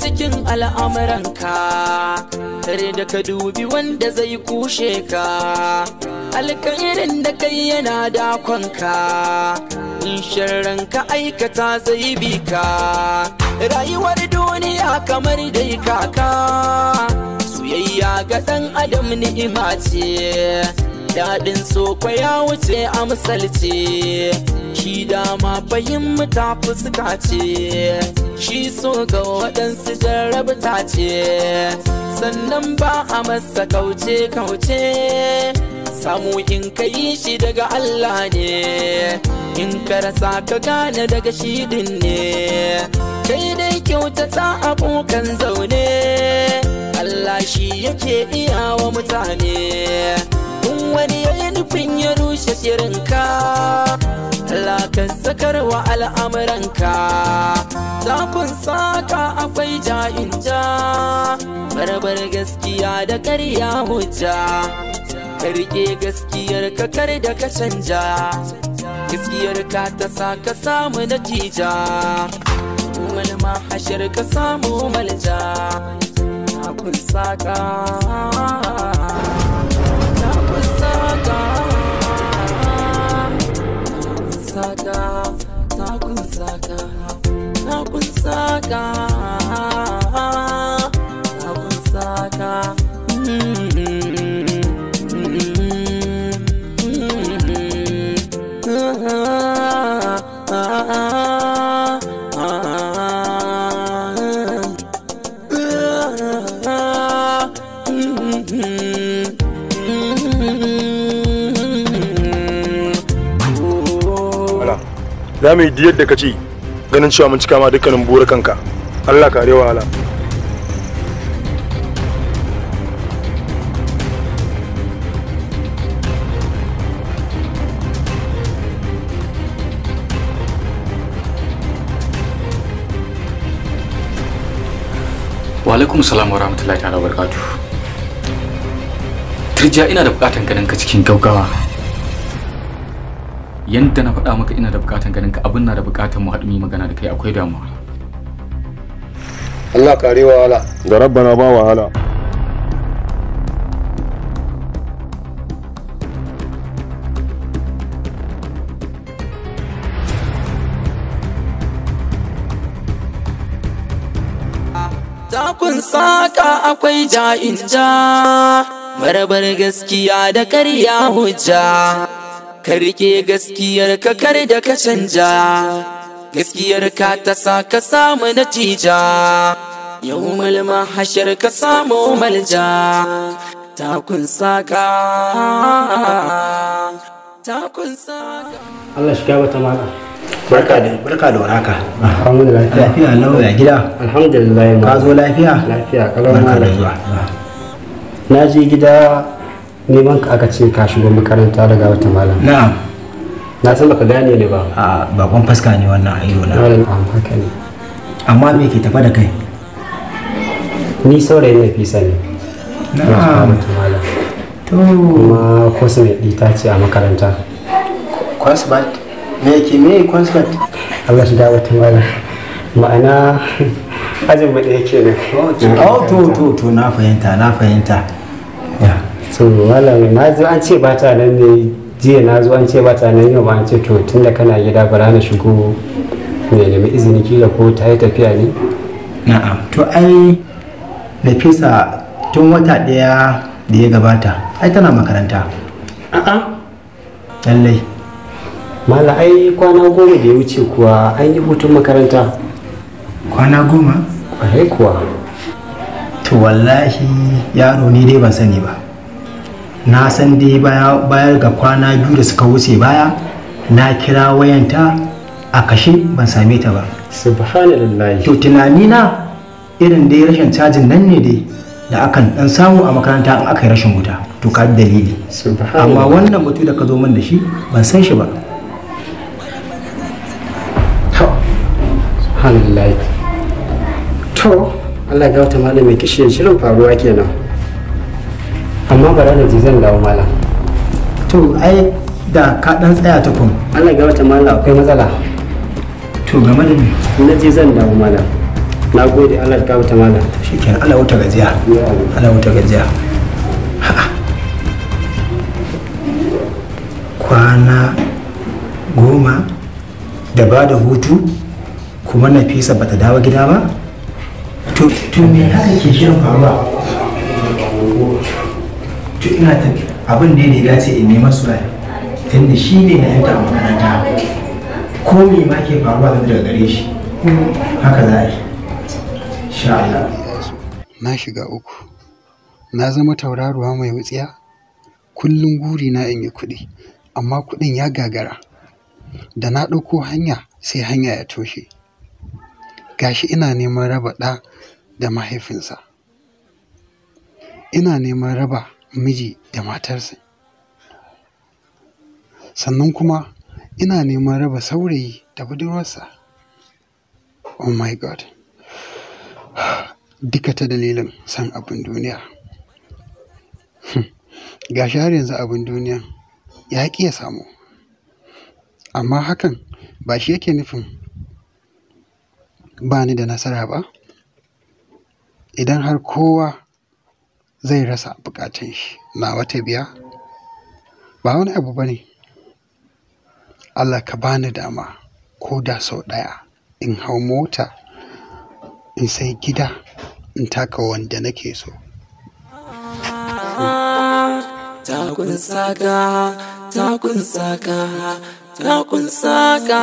cikin al'amuranka, kare da ka dubi wanda zai kushe ka, alkairin da kai yana dakonka, in sharran ka aikata zai bi ka. Rayuwar duniya kamar dai kaka, soyayya ga ɗan adam ni'ima ce, daɗin sokwa ya wuce a misalce, shi dama fahimta fuska ce, shi so ga waɗansu jarrabta ce, sannan ba a masa kauce-kauce, samu in ka yi shi daga Allah ne, in ka rasa ka gane daga shi din ne, kai dai kyautata abokan zaune, Allah shi yake iya wa mutane. Wani ya yi nufin ya rushe shirinka, Allah kan sakar wa al'amuranka, zafin saka akwai ja'in ja, barbar gaskiya da karya hujja, ka rike gaskiyar ka kar da ka canja, gaskiyar ka ta sa ka samu natija, wani mahashar ka samu malja, zafin saka za mu yi diyar da ka ce ganin cewa mun cika ma dukkanin burukanka. Allah kare wahala. Wa alaikum salam wa rahmatullahi ta'ala wa barakatuh. Turja, ina da bukatan ganin ka cikin gaggawa. Yanda na faɗa maka ina da bukatan ganin ka, abin na da bukatan mu haɗu mu magana da kai, akwai damuwa. Allah kare wahala ga rabbana ba wahala. Takun saka akwai ja'in ja, barbar gaskiya da karya hujja, ka rike gaskiyar ka kar da ka canja, gaskiyar ka ta sa ka samu natija, yawmul mahashar ka samu malja, takun saka. Allah shiga wata mana. Barka da warhaka. Alhamdulillah. Lafiya lau ya gida. Alhamdulillah. Ka zo lafiya? Lafiya kalau. Barka da zuwa. Na je gida neman ka aka ce ka shigo makaranta daga wata malam. Na'am. Na san baka gane ne ba. A bakon faska ne wannan a ido na. Haka ne. Amma me ke tafa da kai? Ni saurayin Nafisa ne. Na'am. To kuma cosmet ɗita ce a makaranta. Cosmet? Me cosmet? Allah shiga wata malam. Ma'ana ajin mu ɗaya kenan. Oh to na fahimta. So malam na zo an ce ba ta nan ne, jiya na zo an ce ba ta nan, yau ba an ce to tunda kana gida bara na shigo ne nemi izini kila ko ta yi tafiya ne. Na'am. To ai Nafisa tun wata ɗaya da ya gabata ai tana makaranta. Lallai. Mala ai kwana 10 da ya wuce kuwa an yi hutun makaranta. Kwana 10? Kwarai kuwa. To wallahi yaro ni dai ban sani ba. Na san dai bayar ga kwana 2 da suka wuce baya na kira wayanta a kashe ban same ta ba. Subhanallah. To tunani na irin dai rashin cajin nan ne dai da akan dan samu a makaranta in aka yi rashin wuta. To ka dalili. Amma wannan mutu da ka zo min da shi ban san shi ba. Subhanallah. To Allah ga wata malam mai kishin shirin faruwa kenan. Amma bara na ji zan dawo malam. To ai da ka dan tsaya tukun. Allah ga wata malam akwai matsala. To game da me? Na ji zan dawo malam. na gode Allah ka wuta malam shikenan Allah wuta gajiya Allah wuta gajiya kwana 10 da ba da hutu kuma Nafisa bata dawo gida ba to me haka ke shirin faruwa to ina ta abin da ya dace in nema su tunda shi ne na yanta a makaranta ko me ma ke faruwa daga gare shi haka za a yi sha Allah. Na shiga uku na zama tauraruwa mai wutsiya kullum guri na in yi kuɗi amma kuɗin ya gagara da na ɗauko hanya sai hanya ya toshe gashi ina neman raba ɗa da mahaifinsa ina neman raba miji da matarsa sannan kuma ina neman raba saurayi da budurwarsa. Oh my god, duka ta dalilin san abin duniya. Gashi har yanzu abin duniya ya ƙi ya samu amma hakan ba shi yake nufin ba ni da nasara ba. Idan har kowa zai rasa bukatun shi na wata biya ba wani abu ba ne. Allah ka bani dama ko da sau ɗaya in hau mota in sai gida in taka wanda nake so. Takun saka, takun saka, takun saka,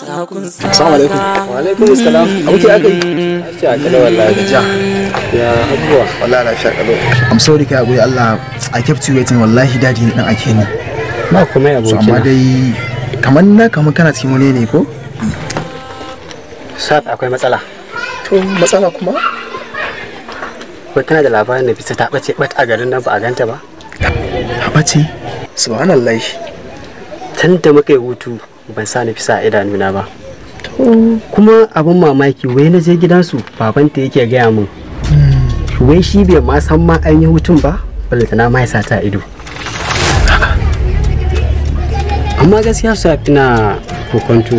takun saka. Assalamu alaikum. wa alaikum assalam Abuki aka yi? lafiya kada wallahi Gajiya. ya abuwa Wallahi lafiya kalau. I'm sorry kai agoyi Allah I kept you waiting wallahi dadi dan ake ni. ba kuma ya So amma dai kamar kana cikin wani ne ko? sat akwai matsala To matsala kuma? ko kana da labarin da fita ta bace bat a garin nan ba a ganta ba Haɓace? Subhanallah. tun da muka yi hutu ban sa ni fisa a idanuna ba kuma abin mamaki wai na je gidansu babanta yake gaya min wai shi bai ma san ma an yi hutun ba balantana ma ya sa ta ido amma gaskiya su yafi na kokonto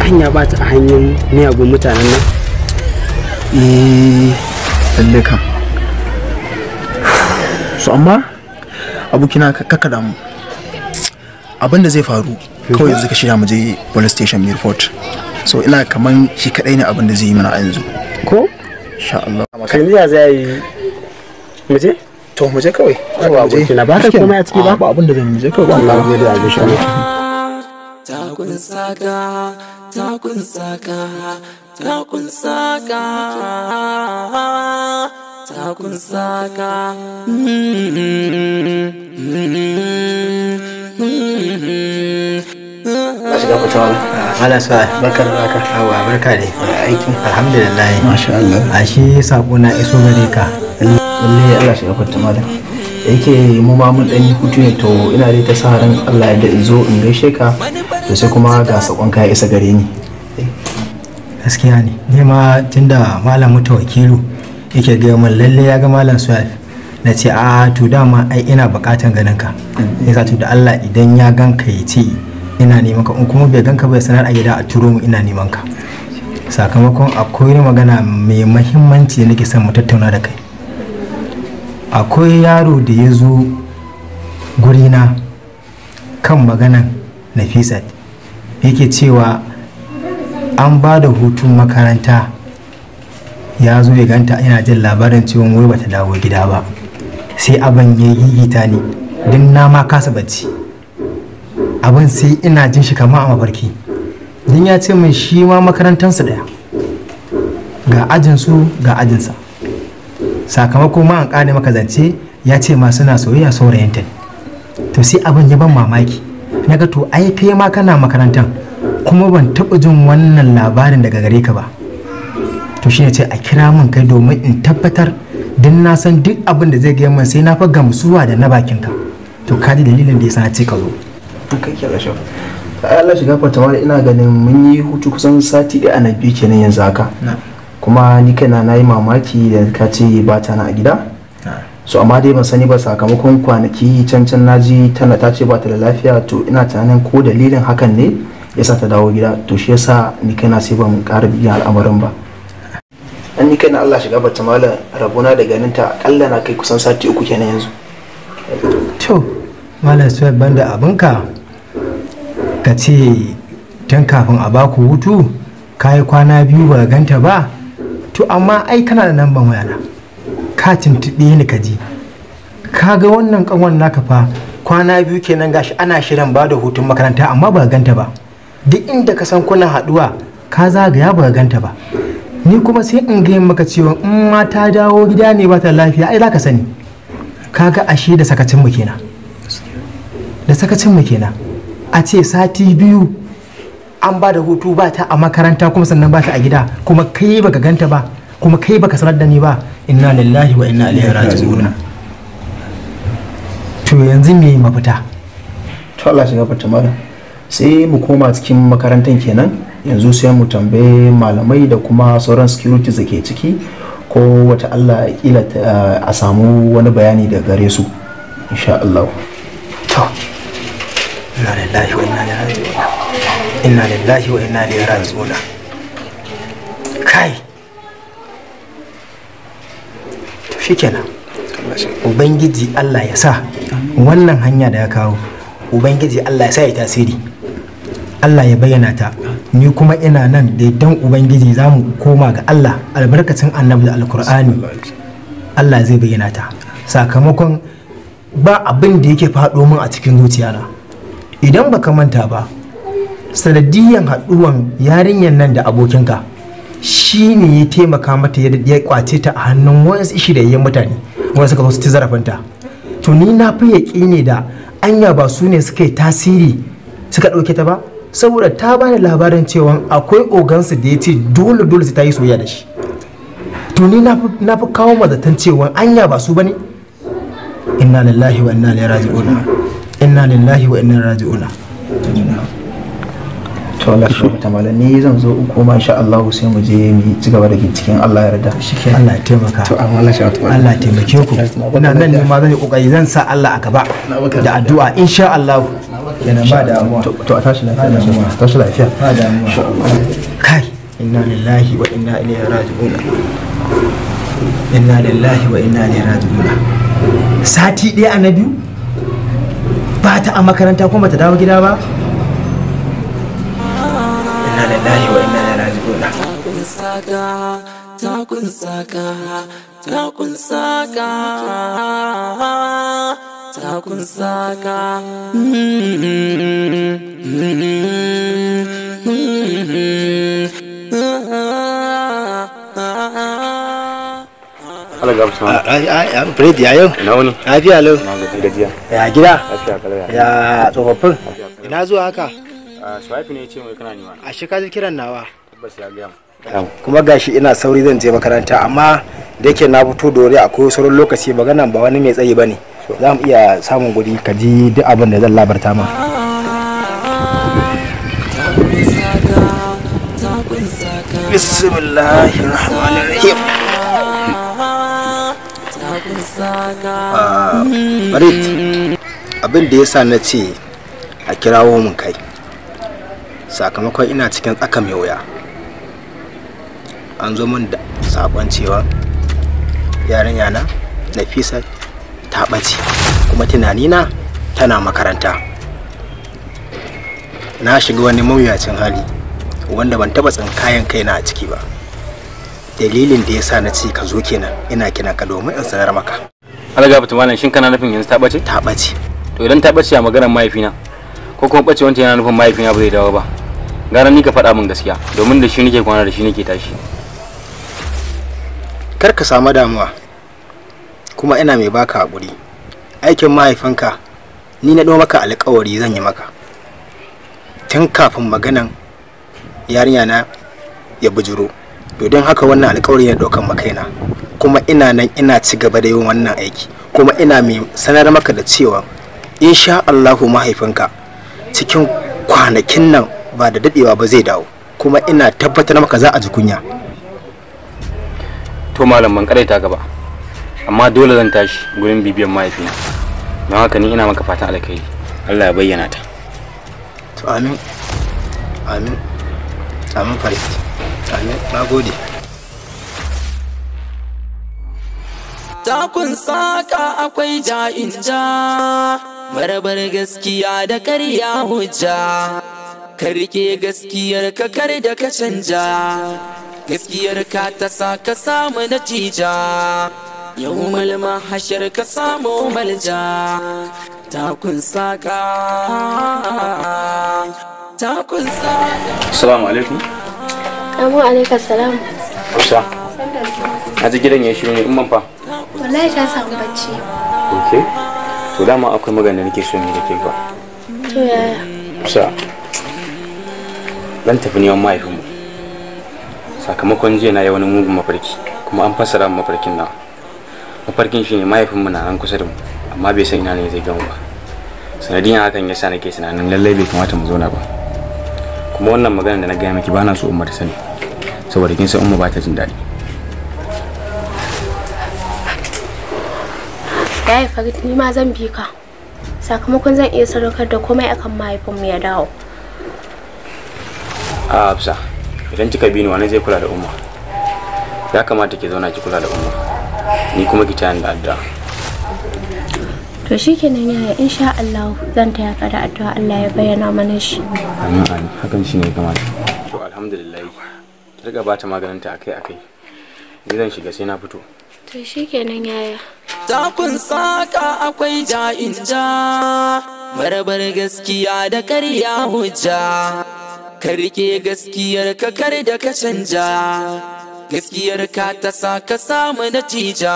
hanya ba ta a hanyar miyagun mutanen nan Lalle kam. So amma abokina kaka damu. Abin da zai faru kawai yanzu ka shirya mu je police station mai report. So ina kaman shi kadai ne abin da zai yi mana a yanzu. ko Insha Allah. kan ya zai yi mu je To mu je kawai. yawa abokina ba ka komai a ciki ba Ba abin da zai mu je kawai. Allah ya da abin shi Takun saka, takun saka, takun saka, takun saka. Ka shiga fitawa. Mala sa barkar raka hawa barka ne aikin alhamdulillah Masha Allah. a shi sako na iso gare ka Lalle Allah shiga fitawa. Yake mu ma mun dan yi hutu ne to ina dai ta sa ran Allah ya da in zo in gaishe ka to sai kuma ga sakon ka ya isa gare ni. gaskiya ne ni ma tunda malam mutawakilu yake ga min lalle ya ga malam Suhail na ce a to dama ai ina bukatan ganin ka yasa to da Allah idan ya ganka ya ce ina neman ka in kuma bai ganka bai sanar a gida a turo mu ina neman ka sakamakon akwai magana mai muhimmanci da nake son mu tattauna da kai. Akwai yaro da ya zo gurina kan maganan Nafisat yake cewa an ba da hutun makaranta ya zo ya ganta ina jin labarin cewa wai bata dawo gida ba sai abin ya gigita ni din na ma kasa bacci abin sai ina jin shi kamar a mafarki din ya ce min shi ma makarantansu daya ga ajinsu ga ajinsa sakamakon ma an ƙane maka zance ya ce ma suna soyayya saurayinta to sai abin ya ban mamaki na ga to ai kai ma kana makarantan kuma ban taɓa jin wannan labarin daga gare ka ba to shine ce a kira min kai domin in tabbatar din na san duk abin da zai gaya min sai na fa gamsuwa da na bakinka to ka ji dalilin da yasa na ce ka zo Kai ke rashin. Allah shiga fatawa ina ganin mun yi hutu kusan sati ɗaya na biyu kenan yanzu haka. Kuma ni kaina na yi mamaki da ka ce ba ta na a gida. So amma dai ban sani ba sakamakon kwanaki can naji tana ta ce ba ta da lafiya to ina tunanin ko dalilin hakan ne yasa ta dawo gida, to shi yasa ni kaina sai ban ƙara biyan al'amarin ba. An ni kaina Allah shiga bata malam rabona da ganin ta akalla na kai kusan sati 3 kenan yanzu. To malam sai banda abinka ka ce tun kafin a baku hutu kayi kwana 2 ba ganta ba, to amma ai kana da namban wayana ka tuntuɓe ni ka ji ka ga wannan kanwan naka fa kwana 2 kenan gashi ana shirin ba da hutun makaranta amma ba ganta ba. Duk inda ka san kuna haɗuwa ka zagaya ba ganta ba. Ni kuma sai in gaya maka cewa in ma ta dawo gida ne ba ta lafiya ai za ka sani. Kaga ashe da sakacin mu kenan, da sakacin mu kenan. A ce sati 2 an ba da hutu ba ta a makaranta kuma sannan ba ta a gida, kuma kai baka ganta ba, kuma kai baka sanar da ni ba. Inna lillahi wa inna ilaihi raji'un. To yanzu me mafita? To Allah shiga fata mala, sai mu koma cikin makarantar kenan. Yanzu sai mu tambaye malamai da kuma sauran securities da ke ciki, ko wata Allah kila a samu wani bayani da gare su insha Allah. To inna lillahi wa inna ilaihi raji'un, inna lillahi wa inna ilaihi raji'un. Kai to shikenan, ubangiji Allah ya sa wannan hanya da ya kawo, ubangiji Allah ya sa ya tasiri, Allah ya bayyana ta. Ni kuma ina nan da dan ubangiji za mu koma ga Allah albarkacin annabi da alkur'ani. Allah zai bayyana ta, sakamakon ba abin da yake faɗo min a cikin zuciyana. Idan baka manta ba, sanadiyan haɗuwan yarinyar nan da abokinka shi ne ya taimaka mata ya kwace ta a hannun wasu shirayyen mutane wanda suka zo su ci zarafinta. To ni na fi yaƙini da anya ba su ne suka yi tasiri suka ɗauke ta ba, saboda ta bani labarin cewa akwai ogansu da ya ce dole sai ta yi soyayya da shi. To ni na fi kawo mazatan cewa anya ba su bane. Inna lillahi wa inna ilaihi raji'un, inna lillahi wa inna ilaihi raji'un. To Allah shi ta malam, ni zan zo in koma insha Allah sai mu je mu ci gaba da cikin Allah ya yarda. Allah ya taimaka. To Allah shi ta Allah ya taimake ku. Ina nan ne ma zan yi kokari, zan sa Allah a gaba da addu'a insha Allah. Yana ba damuwa. To a tashi lafiya, tashi lafiya. Ba damuwa. Insha Allah. Kai inna lillahi wa inna ilaihi raji'un. Inna lillahi wa inna ilaihi raji'un. Sati ɗaya a na biyu ba ta a makaranta kuma ta dawo gida ba. Inna lillahi wa inna ilaihi raji'un. Takun saka Allah gabata. Fred ya yau? Ina wani? Lafiya lau. Na gajiya. Ya gida? Lafiya kalau ya. Ya tsofaffin? Ina zuwa haka? Swipe ne ya ce mai kana nima. A shi ka ji kiran nawa. Tabbas ya gaya mu. Kuma gashi ina sauri zan je makaranta, amma da yake na fito dore akwai sauran lokaci, magana ba wani mai tsayi bane. Za mu iya samun guri ka ji duk abin da zan labarta ma. Bismillahirrahmanirrahim. Farid, abin da yasa na ce a kirawo mun kai, sakamakon ina cikin tsaka mai wuya. An zo min da sakon cewa yarinya na Nafisa ta ɓace, kuma tunanina tana makaranta. Na shiga wani mawuyacin hali wanda ban taɓa tsinkayen kaina a ciki ba. Dalilin da yasa na ce ka zo kenan, ina kina ka domin in sanar maka. Allah gafata malam, shin kana nufin yanzu ta ɓace? Ta ɓace. To idan ta ɓace a maganar mahaifina, ko kuma ɓace wancan yana nufin mahaifina ba zai dawo ba, gara ni ka faɗa min gaskiya, domin da shi nake kwana da shi nake tashi. Kar ka samu damuwa, kuma ina mai baka haƙuri. Aikin mahaifinka ni na ɗau maka alƙawari zan yi maka tun kafin maganan yarinya na ya bujuro. To don haka wannan alƙawari ne ɗaukan makaina, kuma ina nan ina ci gaba da yin wannan aiki, kuma ina mai sanar maka da cewa insha Allahu mahaifinka cikin kwanakin nan ba da daɗewa ba zai dawo, kuma ina tabbatar maka za a ji kunya. To malam ban karaita gaba, amma dole zan tashi gurin bibiyan mahaifina, don haka ni ina maka fatan alkhairi. Allah ya bayyana ta. To amin. Amin. Amin Farid. Amin. Na gode. Takun saka akwai ja'in ja, barabar gaskiya da karya hujja, ka rike gaskiyar ka kar da ka canja, gaskiyar ka ta sa ka samu natija, yau malma hashar ka samu malja. Takun saka, takun saka. Assalamu alaikum. Amu alaikar salam. Hausa. A ji gidan ya shiru ne in man fa. Wallahi ta samu bacci. Okay. To dama akwai magana nake so mu da ke ba. To yaya? Hausa. Dan tafi neman mahaifinmu. Sakamakon jiya na yi wani mugun mafarki kuma an fassara mafarkin na. Mafarkin shi ne mahaifinmu na nan kusa da mu amma bai san ina ne zai gamu ba. Sanadiyan hakan yasa nake tunanin lallai bai kamata mu zauna ba. Kuma wannan magana da na gaya miki ba na so umma ta sani saboda kin san umma ba ta jin daɗi. Yaya Farid, ni ma zan bi ka. Sakamakon zan iya sadaukar da komai akan mahaifinmu ya dawo. A Hafsa, idan kika bi ni wani zai kula da umma. Ya kamata ki zauna ki kula da umma. Ni kuma ki tayan da addu'a. To shikenan yaya, insha Allah zan taya ka da addu'a Allah ya bayyana mana shi. Amin amin, hakan shine ya kamata. To alhamdulillah. Ki riga bata maganin ta akai-akai. Ni zan shiga sai na fito. To shikenan yaya. Takun saka akwai ja'in ja, barabar gaskiya da karya hujja, ka rike gaskiyar ka kar da ka canja, gaskiyar ka ta sa ka samu natija,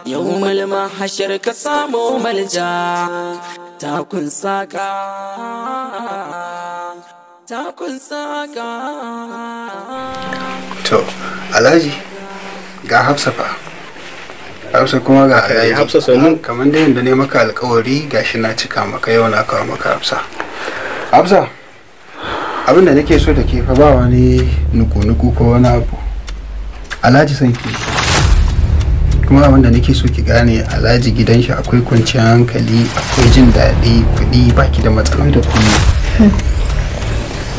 yau malma hashar ka samu malja. Takun saka, takun saka. To, Alhaji ga Hafsa fa. Hafsa kuma ga Alhaji. Hafsa sannu. Kamar da yadda ne maka alkawari gashi na cika maka yau na kawo maka Hafsa. Hafsa, abin da nake so da ke fa ba wani nuku-nuku ko wani abu. Alhaji san ki. Kuma abin da nake so ki gane Alhaji gidan shi akwai kwanciyar hankali, akwai jin daɗi, kuɗi, baki da matsalar da kuma.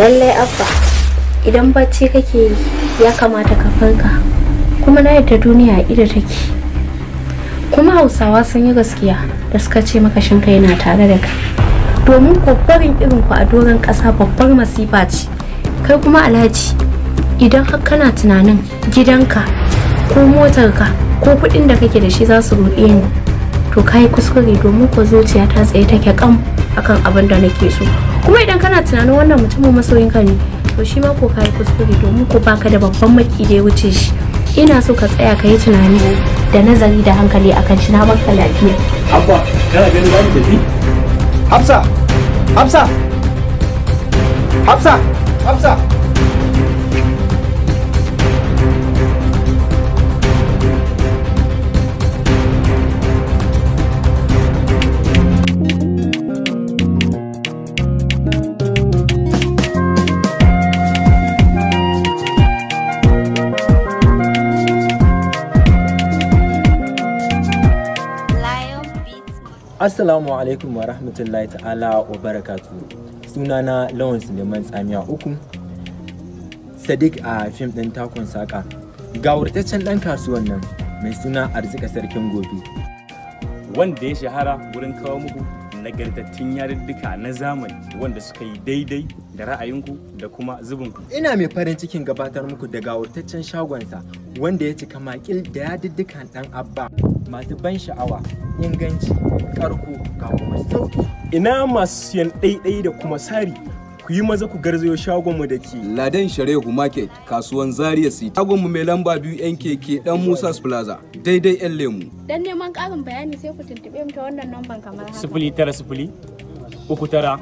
Lallai Abba, idan bacci kake yi ya kamata ka farka. Kuma na yadda duniya ida take. Kuma Hausawa sun yi gaskiya da suka ce makashin kai yana tare da kai. Domin ko barin irin ku a doron ƙasa babbar masifa ce. Kai kuma Alhaji, idan har kana tunanin gidanka ko motarka ko kuɗin da kake da shi za su ruɗe ni, to kai kuskure domin ko zuciya ta tsaye take kam akan abin da nake so. Kuma idan kana tunanin wannan mutumin masoyinka ne, to shi ma ko kai kuskure domin ko baka da babban maki da ya wuce shi. Ina so ka tsaya ka yi tunani da nazari da hankali akan shi, na baka lafiya. Abba, kana ganin za mu tafi? Hafsa! Hafsa! Hafsa! Hafsa! Assalamu alaikum wa rahmatullahi ta'ala wa barakatu. Sunana Lawan Suleiman Tsamiya uku, Sadiq a fim ɗin Takun Saka. Ga wurtaccen ɗan kasuwan nan mai suna Arzika Sarkin Gobe, wanda ya shahara wurin kawo muku nagartattun yariddika na zamani wanda suka yi daidai da ra'ayinku da kuma zubinku. ina mai farin cikin gabatar muku da gawurtaccen shagonsa wanda ya cika makil da yadiddikan ɗan Abba masu ban sha'awa, inganci, karko ga kuma sauki. Ina masu siyan ɗaiɗai da kuma sari, ku yi maza ku garzayo shagonmu da ke Ladan Sharehu Market, kasuwan Zaria City. Shagonmu mai lamba 2 NKK Dan Musa's Plaza, daidai 'yan lemu. Dan neman ƙarin bayani sai ku tuntuɓe mu ta wannan namban kamar haka. 090 39 63 44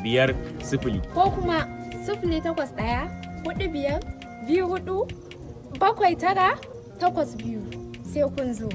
50. Ko kuma 081 45 24 79 82 sai kun zo.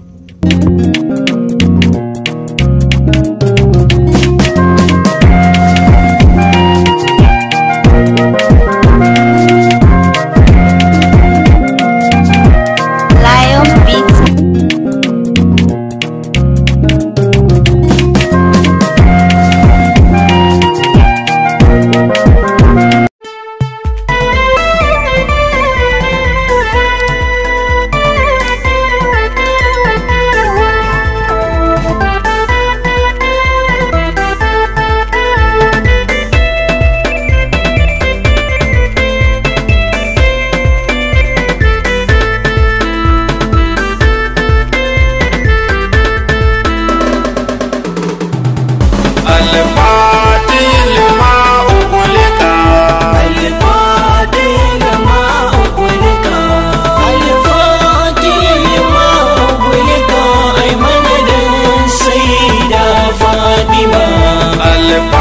alfa